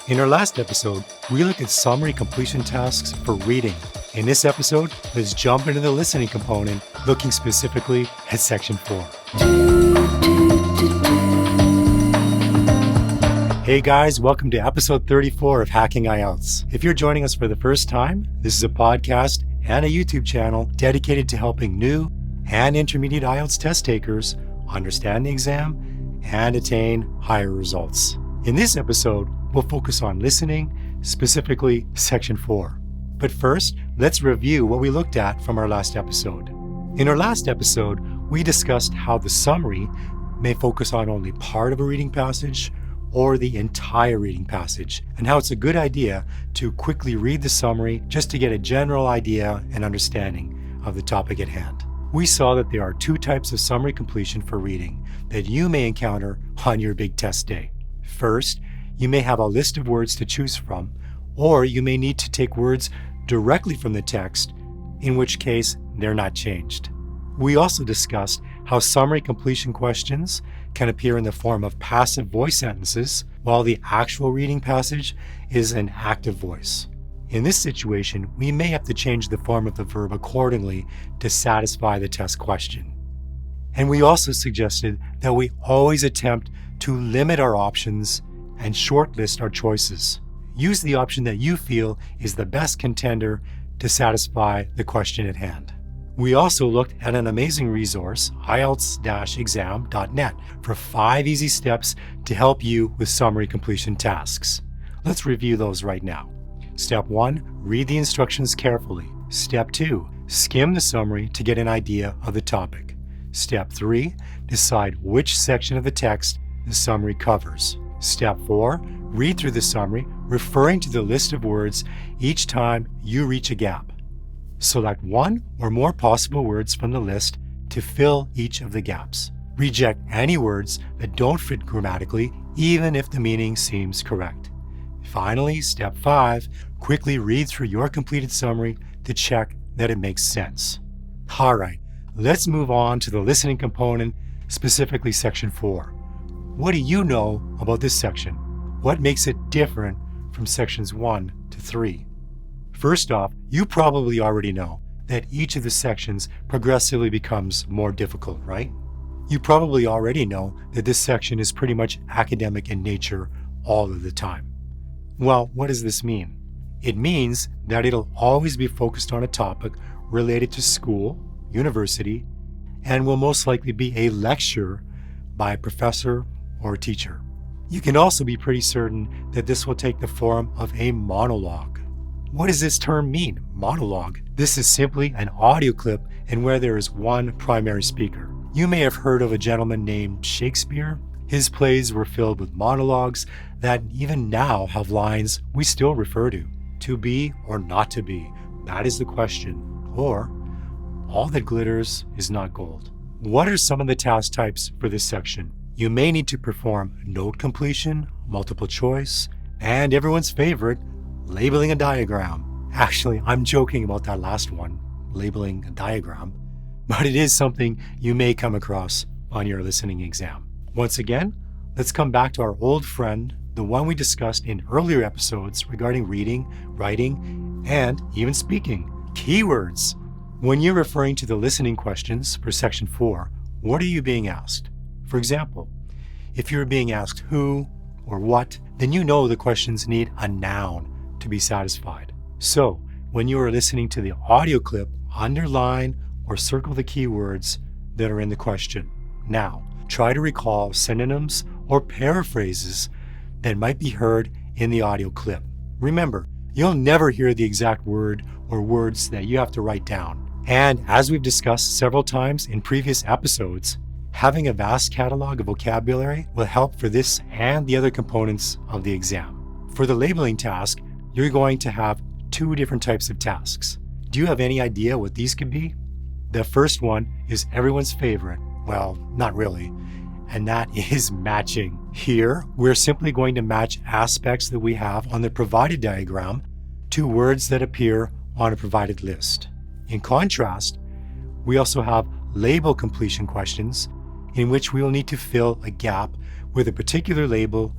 In our last episode, we looked at summary completion tasks for reading. In this episode, let's jump into the listening component, looking specifically at Section 4. Hey guys, welcome to episode 34 of Hacking IELTS. If you're joining us for the first time, this is a podcast and a YouTube channel dedicated to helping new and intermediate IELTS test takers understand the exam and attain higher results. In this episode, we'll focus on listening, specifically Section 4. But first, let's review what we looked at from our last episode. In our last episode, we discussed how the summary may focus on only part of a reading passage or the entire reading passage, and how it's a good idea to quickly read the summary just to get a general idea and understanding of the topic at hand. We saw that there are two types of summary completion for reading that you may encounter on your big test day. First, you may have a list of words to choose from, or you may need to take words directly from the text, in which case they're not changed. We also discussed how summary completion questions can appear in the form of passive voice sentences, while the actual reading passage is an active voice. In this situation, we may have to change the form of the verb accordingly to satisfy the test question. And we also suggested that we always attempt to limit our options and shortlist our choices. Use the option that you feel is the best contender to satisfy the question at hand. We also looked at an amazing resource, IELTS-exam.net, for 5 easy steps to help you with summary completion tasks. Let's review those right now. Step 1, read the instructions carefully. Step 2, skim the summary to get an idea of the topic. Step 3, decide which section of the text the summary covers. Step 4, read through the summary, referring to the list of words each time you reach a gap. Select one or more possible words from the list to fill each of the gaps. Reject any words that don't fit grammatically, even if the meaning seems correct. Finally, step 5, quickly read through your completed summary to check that it makes sense. All right, let's move on to the listening component, specifically Section 4. What do you know about this section? What makes it different from Sections 1 to 3? First off, you probably already know that each of the sections progressively becomes more difficult, right? You probably already know that this section is pretty much academic in nature all of the time. Well, what does this mean? It means that it'll always be focused on a topic related to school, university, and will most likely be a lecture by a professor or teacher. You can also be pretty certain that this will take the form of a monologue. What does this term mean, monologue? This is simply an audio clip in where there is one primary speaker. You may have heard of a gentleman named Shakespeare. His plays were filled with monologues that even now have lines we still refer to be or not to be, that is the question, or all that glitters is not gold. What are some of the task types for this section? You may need to perform note completion, multiple choice, and everyone's favorite, labeling a diagram. Actually, I'm joking about that last one, labeling a diagram, but it is something you may come across on your listening exam. Once again, let's come back to our old friend, the one we discussed in earlier episodes regarding reading, writing, and even speaking. Keywords. When you're referring to the listening questions for Section 4, what are you being asked? For example, if you're being asked who or what, then you know the questions need a noun to be satisfied. So, when you are listening to the audio clip, underline or circle the keywords that are in the question. Now, try to recall synonyms or paraphrases that might be heard in the audio clip. Remember, you'll never hear the exact word or words that you have to write down. And as we've discussed several times in previous episodes, having a vast catalog of vocabulary will help for this and the other components of the exam. For the labeling task, you're going to have 2 different types of tasks. Do you have any idea what these could be? The first one is everyone's favorite. Well, not really. And that is matching. Here, we're simply going to match aspects that we have on the provided diagram to words that appear on a provided list. In contrast, we also have label completion questions in which we will need to fill a gap with a particular label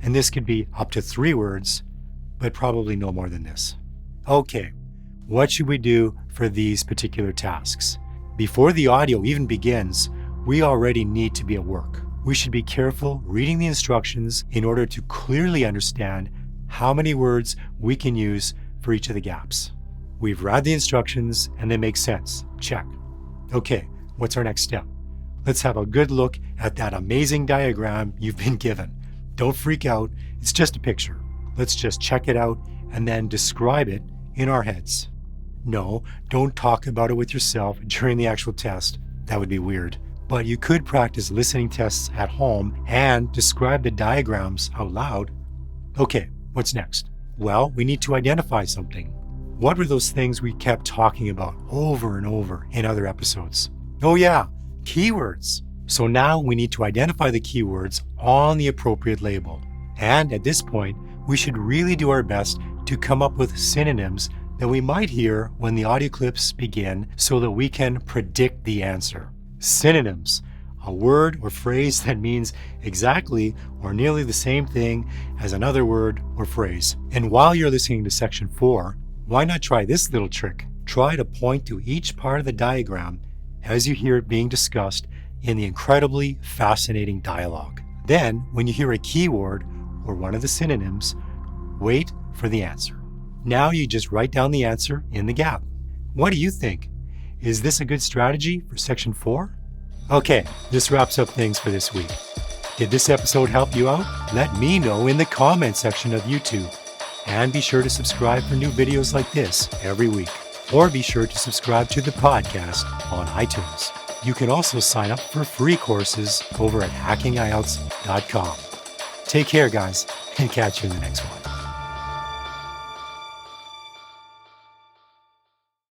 And this could be up to 3 words, but probably no more than this. Okay, what should we do for these particular tasks? Before the audio even begins, we already need to be at work. We should be careful reading the instructions in order to clearly understand how many words we can use for each of the gaps. We've read the instructions and they make sense. Check. Okay, what's our next step? Let's have a good look at that amazing diagram you've been given. Don't freak out, it's just a picture. Let's just check it out and then describe it in our heads. No, don't talk about it with yourself during the actual test. That would be weird. But you could practice listening tests at home and describe the diagrams out loud. Okay, what's next? Well, we need to identify something. What were those things we kept talking about over and over in other episodes? Oh yeah, keywords. So now we need to identify the keywords on the appropriate label. And at this point, we should really do our best to come up with synonyms that we might hear when the audio clips begin so that we can predict the answer. Synonyms, a word or phrase that means exactly or nearly the same thing as another word or phrase. And while you're listening to section 4, why not try this little trick? Try to point to each part of the diagram as you hear it being discussed in the incredibly fascinating dialogue. Then, when you hear a keyword or one of the synonyms, wait for the answer. Now you just write down the answer in the gap. What do you think? Is this a good strategy for section 4? Okay, this wraps up things for this week. Did this episode help you out? Let me know in the comment section of YouTube. And be sure to subscribe for new videos like this every week. Or be sure to subscribe to the podcast on iTunes. You can also sign up for free courses over at hackingielts.com. Take care, guys, and catch you in the next one.